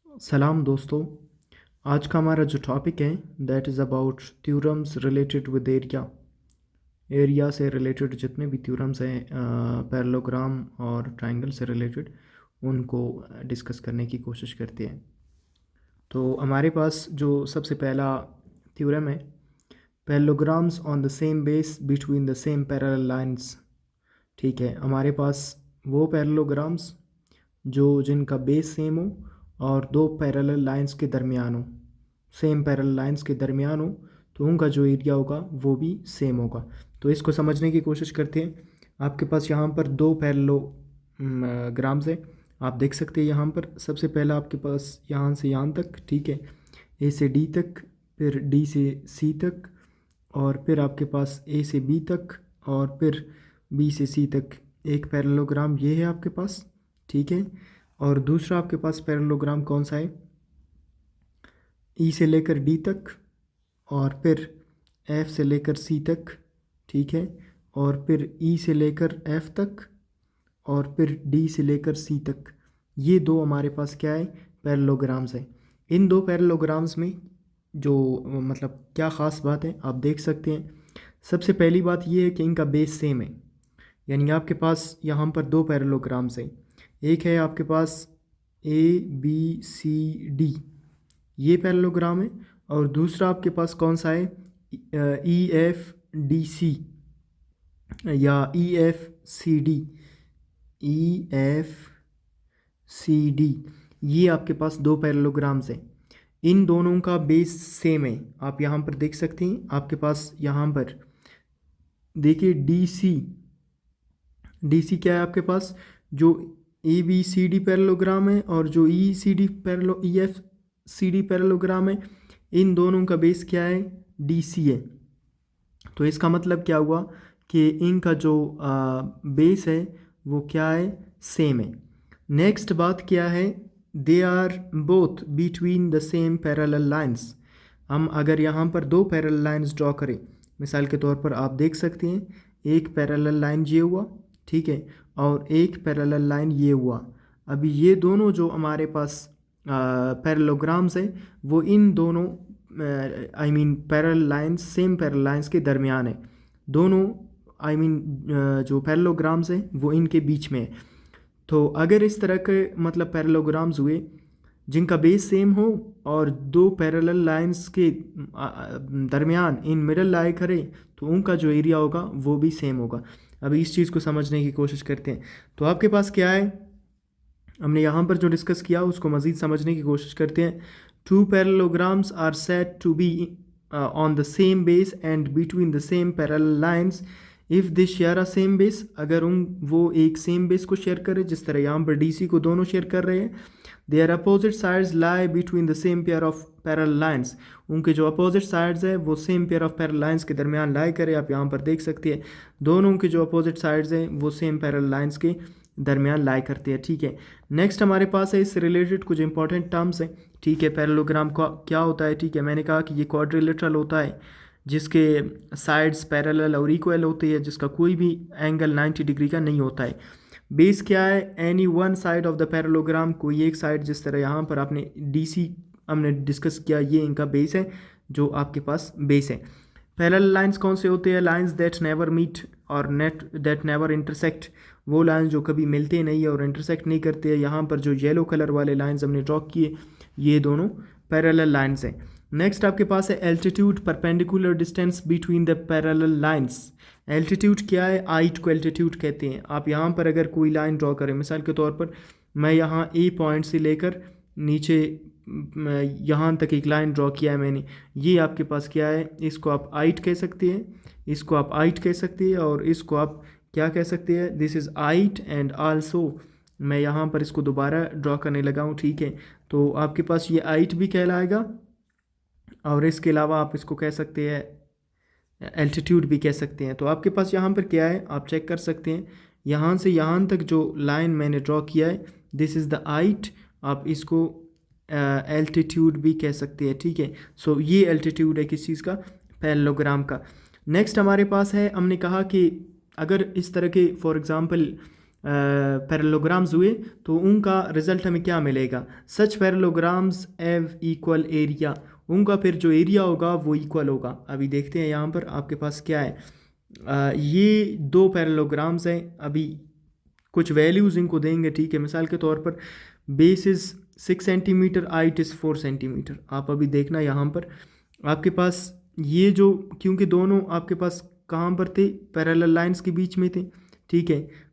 सलाम दोस्तों। आज का हमारा जो टॉपिक है that is about theorems related with area से रिलेटेड जितने भी थ्योरम्स हैं पैरेललोग्राम और ट्रायंगल से रिलेटेड उनको डिस्कस करने की कोशिश करते हैं। तो हमारे पास जो सबसे पहला थ्योरम है, parallelograms on the same base between the same parallel lines. ठीक है, हमारे पास वो पैरेललोग्राम्स जिनका बेस सेम हो और दो पैरेलल लाइंस के दरमियान हो, सेम पैरेलल लाइंस के दरमियान हो, तो उनका जो एरिया होगा वो भी सेम होगा। तो इसको समझने की कोशिश करते हैं। आपके पास यहाँ पर दो पैरेललोग्राम्स हैं, आप देख सकते हैं। यहाँ पर सबसे पहला आपके पास यहाँ से यहाँ तक, ठीक है, ए से डी तक, फिर डी से सी तक, और फिर आपके पास ए से बी तक, और फिर बी से सी तक एक पैरेललोग्राम ये है आपके पास, ठीक है। और दूसरा आपके पास पैरेललोग्राम कौन सा है, ई से लेकर डी तक, और फिर एफ से लेकर सी तक, ठीक है, और फिर ई से लेकर एफ तक, और फिर डी से लेकर सी तक। ये दो हमारे पास क्या है, पैरेललोग्राम्स हैं। इन दो पैरेललोग्राम्स में जो मतलब क्या ख़ास बात है आप देख सकते हैं। सबसे पहली बात ये है कि इनका बेस सेम है, यानी आपके पास यहाँ पर दो पैरेललोग्राम्स हैं। एक है आपके पास ए बी सी डी, ये पैरेललोग्राम है, और दूसरा आपके पास कौन सा है, ई एफ डी सी या E F C D, E F C D. ये आपके पास दो पैरेललोग्राम्स हैं। इन दोनों का बेस सेम है, आप यहाँ पर देख सकते हैं। आपके पास यहाँ पर देखिए डी सी क्या है आपके पास, जो A B C D parallelogram है और जो E F C D parallelogram है, इन दोनों का बेस क्या है, डी सी है। तो इसका मतलब क्या हुआ कि इनका जो बेस है वो क्या है, सेम है। नेक्स्ट बात क्या है, they are both between the same parallel lines. हम अगर यहाँ पर दो पैरेलल लाइंस ड्रॉ करें, मिसाल के तौर पर आप देख सकते हैं, एक पैरेलल लाइन ये हुआ, ठीक है, और एक पैरेलल लाइन ये हुआ। अभी ये दोनों जो हमारे पास पैरेललोग्राम्स है वो इन दोनों parallel lines, same parallel lines के दरमियान है। दोनों जो पैरेललोग्राम्स हैं वो इनके बीच में है। तो अगर इस तरह के मतलब पैरेललोग्राम्स हुए जिनका बेस सेम हो और दो पैरेलल लाइंस के दरमियान इन मिडल लाई करें, तो उनका जो एरिया होगा वो भी सेम होगा। अभी इस चीज़ को समझने की कोशिश करते हैं। तो आपके पास क्या है, हमने यहाँ पर जो डिस्कस किया उसको मज़ीद समझने की कोशिश करते हैं। Two parallelograms are said to be on the same base and between the same parallel lines if they share a same base. अगर वो एक सेम बेस को शेयर करें, जिस तरह यहाँ पर डी सी को दोनों शेयर कर रहे हैं, their opposite sides lie between the same pair of parallel lines. उनके जो अपोजिट साइड्स है वो same pair of parallel lines के दरमियान लाई करें। आप यहाँ पर देख सकते हैं दोनों के जो अपोजिट साइड्स हैं वो सेम पैरेलल लाइंस के दरमियान लाई करते हैं, ठीक है। नेक्स्ट हमारे पास है इससे रिलेटेड कुछ इंपॉर्टेंट टर्म्स हैं, ठीक है। पैरेललोग्राम का क्या होता है, ठीक है, मैंने कहा कि ये क्वाड्रिलेटरल होता है जिसके साइड्स पैरेलल और इक्वल होती है, जिसका कोई भी एंगल 90 डिग्री का नहीं होता है। बेस क्या है, any one side of the parallelogram, कोई एक साइड, जिस तरह यहाँ पर आपने डीसी हमने डिस्कस किया, ये इनका बेस है, जो आपके पास बेस है। पैरेलल लाइंस कौन से होते हैं, लाइंस दैट नेवर मीट और दैट नेवर इंटरसेक्ट। वो लाइंस जो कभी मिलते नहीं है और इंटरसेक्ट नहीं करते हैं। यहाँ पर जो येलो कलर वाले लाइंस हमने ड्रॉ किए, ये दोनों पैरेलल लाइंस हैं। नेक्स्ट आपके पास है altitude, perpendicular distance between the parallel lines. Altitude क्या है, हाइट को एल्टीट्यूड कहते हैं। आप यहाँ पर अगर कोई लाइन ड्रॉ करें, मिसाल के तौर पर मैं यहाँ ए पॉइंट से लेकर नीचे यहाँ तक एक लाइन ड्रॉ किया है मैंने, ये आपके पास क्या है, इसको आप हाइट कह सकते हैं, इसको आप हाइट कह सकते हैं, और इसको आप क्या कह सकते हैं, this is height and also. मैं यहाँ पर इसको दोबारा ड्रॉ करने लगा हूँ, ठीक है। तो आपके पास ये हाइट भी कहलाएगा, और इसके अलावा आप इसको कह सकते हैं एल्टीट्यूड भी कह सकते हैं। तो आपके पास यहाँ पर क्या है, आप चेक कर सकते हैं, यहाँ से यहाँ तक जो लाइन मैंने ड्रॉ किया है, दिस इज़ द हाइट, आप इसको एल्टीट्यूड भी कह सकते हैं, ठीक है। सो ये एल्टीट्यूड है किस चीज़ का, पैरेललोग्राम का। नेक्स्ट हमारे पास है, हमने कहा कि अगर इस तरह के फॉर एग्ज़ाम्पल पैरेललोग्राम्स हुए तो उनका रिजल्ट हमें क्या मिलेगा, सच पैरेललोग्राम्स हैव इक्वल एरिया, उनका फिर जो एरिया होगा वो इक्वल होगा। अभी देखते हैं यहाँ पर आपके पास क्या है, ये दो पैरेललोग्राम्स हैं, अभी कुछ वैल्यूज़ इनको देंगे, ठीक है। मिसाल के तौर पर base is 6 centimetre, height is 4 centimetre. आप अभी देखना यहाँ पर आपके पास ये जो, क्योंकि दोनों आपके पास कहाँ पर थे, पैरेलल लाइंस के बीच में थे, ठीक है।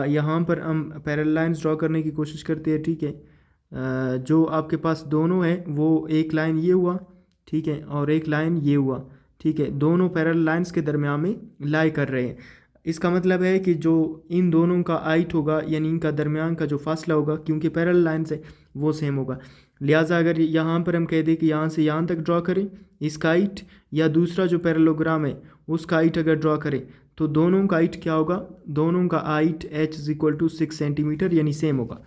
यहाँ पर हम पैरेलल लाइंस ड्रॉ करने की कोशिश करते हैं, ठीक है। जो आपके पास दोनों है वो एक लाइन ये हुआ, ठीक है, और एक लाइन ये हुआ, ठीक है। दोनों पैरेलल लाइंस के दरमियान में लाई कर रहे हैं। इसका मतलब है कि जो इन दोनों का हाइट होगा यानी इनका दरमियान का जो फासला होगा, क्योंकि पैरेलल लाइंस है, वो सेम होगा। लिहाजा अगर यहाँ पर हम कह दें कि यहाँ से यहाँ तक ड्रॉ करें इसका हाइट, या दूसरा जो पैरेललोग्राम है उसका हाइट अगर ड्रॉ करें, तो दोनों का हाइट क्या होगा, दोनों का height h is equal to 6 centimetre यानी सेम होगा।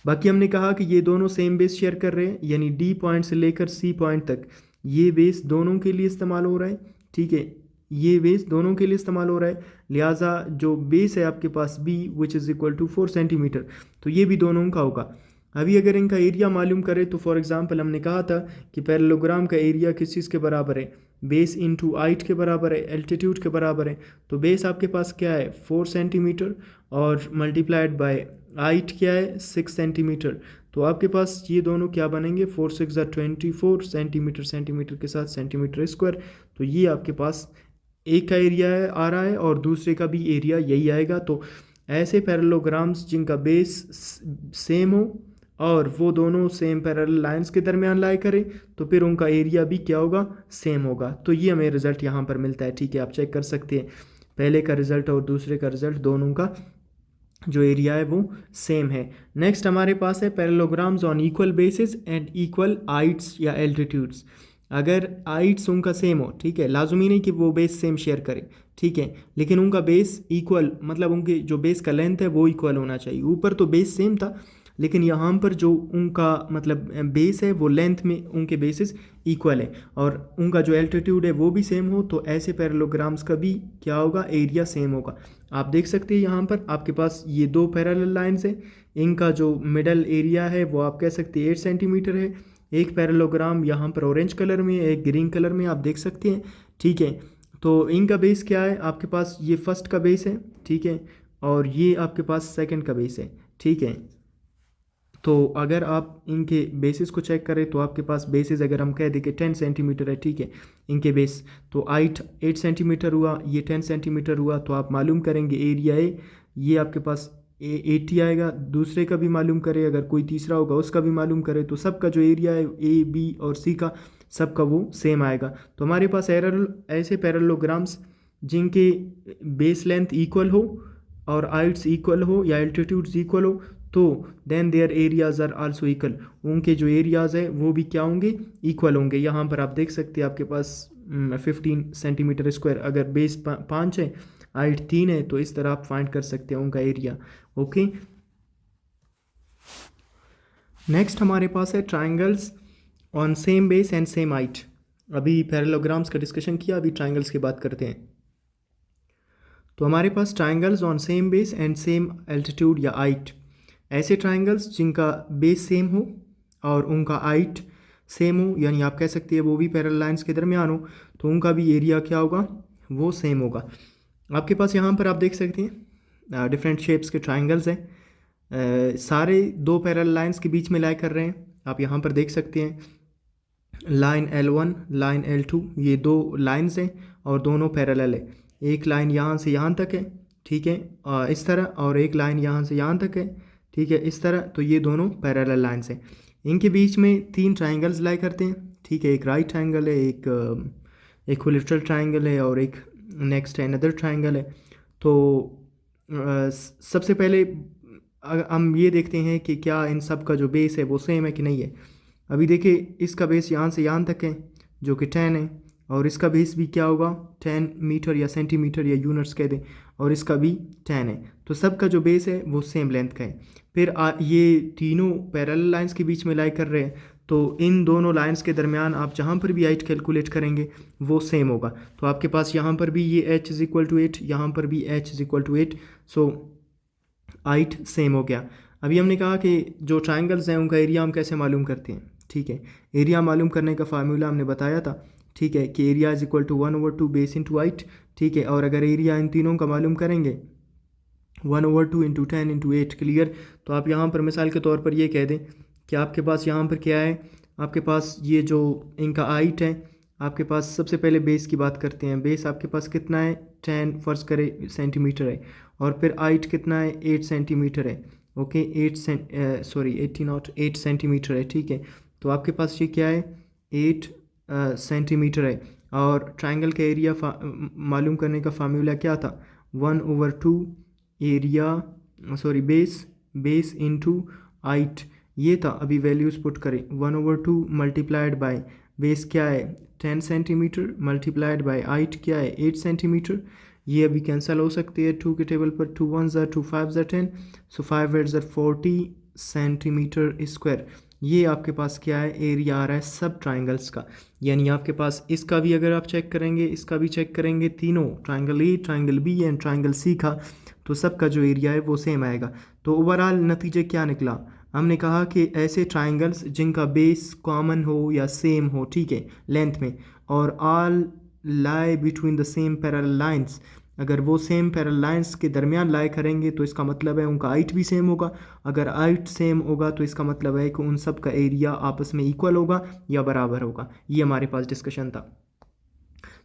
बाकी हमने कहा कि ये दोनों सेम बेस शेयर कर रहे हैं, यानी D पॉइंट से लेकर C पॉइंट तक ये बेस दोनों के लिए इस्तेमाल हो रहा है, ठीक है। ये बेस दोनों के लिए इस्तेमाल हो रहा है, लिहाजा जो बेस है आपके पास B which is equal to 4 centimetre, तो ये भी दोनों का होगा। अभी अगर इनका एरिया मालूम करें तो फॉर एग्जांपल हमने कहा था कि पैरेललोग्राम का एरिया किस चीज़ के बराबर है, बेस इनटू हाइट के बराबर है, एल्टीट्यूड के बराबर है। तो बेस आपके पास क्या है 4 सेंटीमीटर और मल्टीप्लाइड बाय हाइट क्या है 6 सेंटीमीटर। तो आपके पास ये दोनों क्या बनेंगे, 4 6 24 सेंटीमीटर, सेंटीमीटर के साथ सेंटीमीटर स्क्वायर। तो ये आपके पास एक का एरिया है आ रहा है और दूसरे का भी एरिया यही आएगा। तो ऐसे पैरेललोग्राम्स जिनका बेस सेम हो और वो दोनों सेम पैरेलल लाइंस के दरमियान लाई करें, तो फिर उनका एरिया भी क्या होगा, सेम होगा। तो ये हमें रिज़ल्ट यहाँ पर मिलता है, ठीक है। आप चेक कर सकते हैं पहले का रिज़ल्ट और दूसरे का रिज़ल्ट, दोनों का जो एरिया है वो सेम है। नेक्स्ट हमारे पास है parallelograms on equal basis and equal Heights या एल्टीट्यूड्स। अगर हाइट्स उनका सेम हो, ठीक है, लाजमी नहीं कि वो बेस सेम शेयर करे, ठीक है, लेकिन उनका बेस इक्वल, मतलब उनके जो बेस का लेंथ है वो इक्वल होना चाहिए। ऊपर तो बेस सेम था, लेकिन यहाँ पर जो उनका मतलब बेस है वो लेंथ में उनके बेसिस इक्वल है, और उनका जो एल्टीट्यूड है वो भी सेम हो, तो ऐसे पैरेललोग्राम्स का भी क्या होगा, एरिया सेम होगा। आप देख सकते हैं यहाँ पर आपके पास ये दो पैरेलल लाइंस है, इनका जो मिडल एरिया है वो आप कह सकते हैं 8 सेंटीमीटर है। एक पैरेललोग्राम यहाँ पर ऑरेंज कलर में, एक ग्रीन कलर में, आप देख सकते हैं, ठीक है। तो इनका बेस क्या है, आपके पास ये फर्स्ट का बेस है, ठीक है, और ये आपके पास सेकंड का बेस है, ठीक है। तो अगर आप इनके बेसिस को चेक करें तो आपके पास बेसिस अगर हम कह दें कि 10 सेंटीमीटर है, ठीक है, इनके बेस, तो हाइट 8 सेंटीमीटर हुआ, ये 10 सेंटीमीटर हुआ, तो आप मालूम करेंगे एरिया है ये आपके पास 80 आएगा। दूसरे का भी मालूम करें, अगर कोई तीसरा होगा उसका भी मालूम करें, तो सबका जो एरिया है A B और C का, सबका वो सेम आएगा। तो हमारे पास ऐसे पैरेललोग्राम्स जिनके बेस लेंथ इक्वल हो और हाइट्स इक्वल हो या एल्टीट्यूड्स इक्वल हो, तो then their areas are also equal, उनके जो एरियाज़ है वो भी क्या होंगे, इक्वल होंगे। यहाँ पर आप देख सकते हैं आपके पास 15 सेंटीमीटर स्क्वायर, अगर बेस 5 है हाइट 3 है, तो इस तरह आप फाइंड कर सकते हैं उनका एरिया। ओके, नेक्स्ट हमारे पास है triangles on same base and same height. अभी पैरेललोग्राम्स का डिस्कशन किया, अभी ट्राइंगल्स की बात करते हैं। तो हमारे पास triangles on same base and same altitude या हाइट, ऐसे ट्राइंगल्स जिनका बेस सेम हो और उनका हाइट सेम हो, यानी आप कह सकते हैं वो भी पैरेलल लाइंस के दरमियान हो, तो उनका भी एरिया क्या होगा, वो सेम होगा। आपके पास यहाँ पर आप देख सकते हैं डिफरेंट शेप्स के ट्राइंगल्स हैं, सारे दो पैरेलल लाइंस के बीच में लाई कर रहे हैं। आप यहाँ पर देख सकते हैं लाइन L1 लाइन L2, ये दो लाइंस हैं और दोनों पैरेलल है। एक लाइन यहाँ से यहाँ तक है, ठीक है, इस तरह, और एक लाइन यहाँ से यहाँ तक है, ठीक है, इस तरह। तो ये दोनों पैरेलल लाइंस हैं, इनके बीच में 3 ट्राइंगल्स लाई करते हैं, ठीक है। एक राइट ट्राइंगल है, एक इक्विलेटरल ट्राइंगल है, और एक नेक्स्ट अनदर ट्राइंगल है। तो सबसे पहले हम ये देखते हैं कि क्या इन सब का जो बेस है वो सेम है कि नहीं है। अभी देखिए इसका बेस यहाँ से यहाँ तक है जो कि 10 है, और इसका बेस भी क्या होगा 10 मीटर या सेंटीमीटर या यूनिट्स कह दें, और इसका भी 10 है। तो सबका जो बेस है वो सेम लेंथ का है। फिर ये तीनों पैरेलल लाइंस के बीच में लाई कर रहे हैं, तो इन दोनों लाइंस के दरमियान आप जहाँ पर भी हाइट कैलकुलेट करेंगे वो सेम होगा। तो आपके पास यहाँ पर भी ये h इज़ इक्वल टू 8, यहाँ पर भी h is equal to 8। So height same हो गया। अभी हमने कहा कि जो ट्राइंगल्स हैं उनका एरिया हम कैसे मालूम करते हैं, ठीक है। एरिया मालूम करने का फार्मूला हमने बताया था, ठीक है, कि area is equal to 1/2 base into height, ठीक है। और अगर एरिया इन तीनों का मालूम करेंगे 1/2 इंटू 10 इंटू 8, क्लियर। तो आप यहाँ पर मिसाल के तौर पर ये कह दें कि आपके पास यहाँ पर क्या है, आपके पास ये जो इनका हाइट है, आपके पास सबसे पहले बेस की बात करते हैं। बेस आपके पास कितना है, 10 फर्ज करें सेंटीमीटर है, और फिर हाइट कितना है, 8 सेंटीमीटर है, ओके। 8 सेंटीमीटर है, ठीक है। तो आपके पास ये क्या है, 8 सेंटीमीटर है। और ट्राइंगल का एरिया मालूम करने का फार्मूला क्या था, 1/2 एरिया बेस इंटू हाइट, ये था। अभी वैल्यूज़ पुट करें, 1/2 मल्टीप्लाइड बाय बेस क्या है 10 सेंटीमीटर, मल्टीप्लाइड बाय हाइट क्या है 8 सेंटीमीटर। ये अभी कैंसिल हो सकती है 2 के टेबल पर, 2 1 ज़ा 2 5 ज़ा 10, सो 5 8 ज़ा 40 सेंटीमीटर स्क्वायर। ये आपके पास क्या है, एरिया आ रहा है सब ट्राइंगल्स का। यानी आपके पास इसका भी अगर आप चेक करेंगे, इसका भी चेक करेंगे, तीनों triangle A, triangle B and triangle C का, तो सबका जो एरिया है वो सेम आएगा। तो ओवरऑल नतीजे क्या निकला, हमने कहा कि ऐसे ट्राइंगल्स जिनका बेस कॉमन हो या सेम हो, ठीक है, लेंथ में, और all lie between the same parallel lines, अगर वो सेम पैरेलल लाइंस के दरमियान लाई करेंगे तो इसका मतलब है उनका हाइट भी सेम होगा। अगर हाइट सेम होगा तो इसका मतलब है कि उन सब का एरिया आपस में इक्वल होगा या बराबर होगा। ये हमारे पास डिस्कशन था।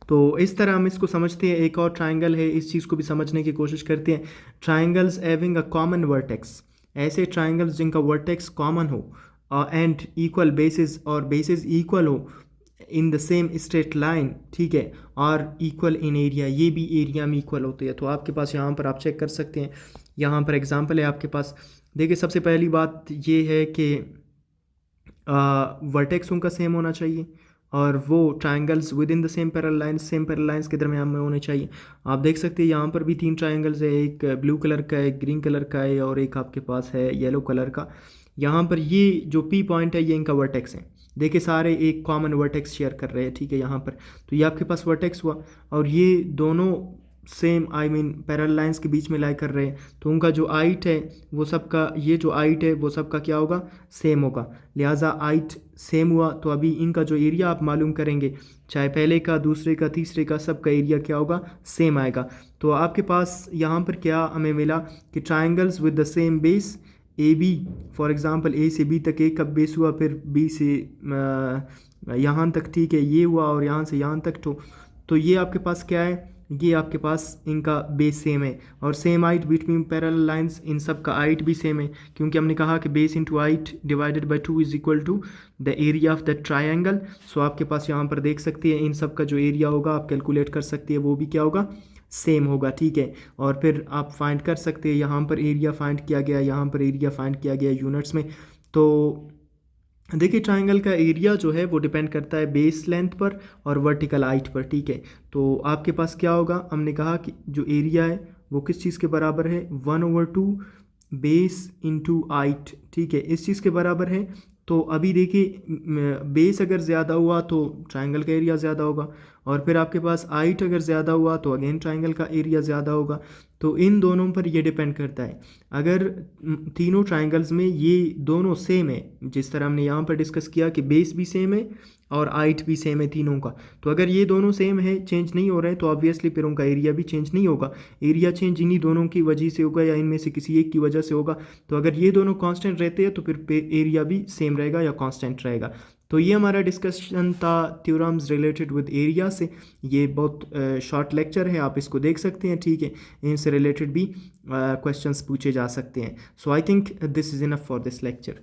तो इस तरह हम इसको समझते हैं। एक और ट्राइंगल है, इस चीज़ को भी समझने की कोशिश करते हैं। Triangles having a common vertex, ऐसे ट्राइंगल्स जिनका वर्टेक्स कॉमन हो एंड इक्वल बेसिस, और बेसिस इक्वल हो in the same straight line, ठीक है, और इक्वल इन एरिया, ये भी एरिया में इक्वल होते हैं। तो आपके पास यहाँ पर आप चेक कर सकते हैं, यहाँ पर एग्जांपल है आपके पास। देखिए सबसे पहली बात ये है कि वर्टेक्स उनका सेम होना चाहिए, और वो triangles with in the same parallel lines के दरमियान में होने चाहिए। आप देख सकते हैं यहाँ पर भी 3 ट्राइंगल्स है, एक ब्लू कलर का है, एक ग्रीन कलर का है, और एक आपके पास है येलो कलर का। यहाँ पर ये जो पी पॉइंट है ये इनका वर्टेक्स है। देखिए सारे एक कॉमन वर्टेक्स शेयर कर रहे हैं, ठीक है, यहाँ पर। तो ये आपके पास वर्टेक्स हुआ, और ये दोनों सेम पैरेलल लाइंस के बीच में लाई कर रहे हैं। तो उनका जो हाइट है वो सबका, ये जो हाइट है वो सबका क्या होगा, सेम होगा। लिहाजा हाइट सेम हुआ, तो अभी इनका जो एरिया आप मालूम करेंगे, चाहे पहले का, दूसरे का, तीसरे का, सबका एरिया क्या होगा, सेम आएगा। तो आपके पास यहाँ पर क्या हमें मिला कि triangles with the same base, A B, for example A से बी तक एक का बेस हुआ, फिर बी से यहाँ तक, ठीक है, ये हुआ, और यहाँ से यहाँ तक। तो ये आपके पास क्या है, ये आपके पास इनका बेस सेम है, और same height between parallel lines, इन सब का हाइट भी सेम है, क्योंकि हमने कहा कि base into height divided by 2 is equal to the area of the triangle. So आपके पास यहाँ पर देख सकते हैं इन सब का जो एरिया होगा आप कैलकुलेट कर सकते हैं, वो भी क्या होगा, सेम होगा, ठीक है। और फिर आप फाइंड कर सकते हैं, यहाँ पर एरिया फाइंड किया गया, यहाँ पर एरिया फाइंड किया गया यूनिट्स में। तो देखिए ट्राइंगल का एरिया जो है वो डिपेंड करता है बेस लेंथ पर और वर्टिकल हाइट पर, ठीक है। तो आपके पास क्या होगा, हमने कहा कि जो एरिया है वो किस चीज़ के बराबर है, 1/2 बेस इंटू हाइट, ठीक है, इस चीज़ के बराबर है। तो अभी देखिए बेस अगर ज़्यादा हुआ तो ट्राइंगल का एरिया ज़्यादा होगा, और फिर आपके पास हाइट अगर ज़्यादा हुआ तो अगेन ट्राइंगल का एरिया ज़्यादा होगा। तो इन दोनों पर ये डिपेंड करता है। अगर तीनों ट्राइंगल्स में ये दोनों सेम है, जिस तरह हमने यहाँ पर डिस्कस किया कि बेस भी सेम है और हाइट भी सेम है तीनों का, तो अगर ये दोनों सेम है, चेंज नहीं हो रहे हैं, तो ऑब्वियसली फिर उनका एरिया भी चेंज नहीं होगा। एरिया चेंज इन्हीं दोनों की वजह से होगा या इनमें से किसी एक की वजह से होगा। तो अगर ये दोनों कांस्टेंट रहते हैं तो फिर एरिया भी सेम रहेगा या कांस्टेंट रहेगा। तो ये हमारा डिस्कशन था थ्योरम्स रिलेटेड विद एरिया से। ये बहुत शॉर्ट लेक्चर है, आप इसको देख सकते हैं, ठीक है। इनसे रिलेटेड भी क्वेश्चंस पूछे जा सकते हैं। So I think this is enough for this lecture.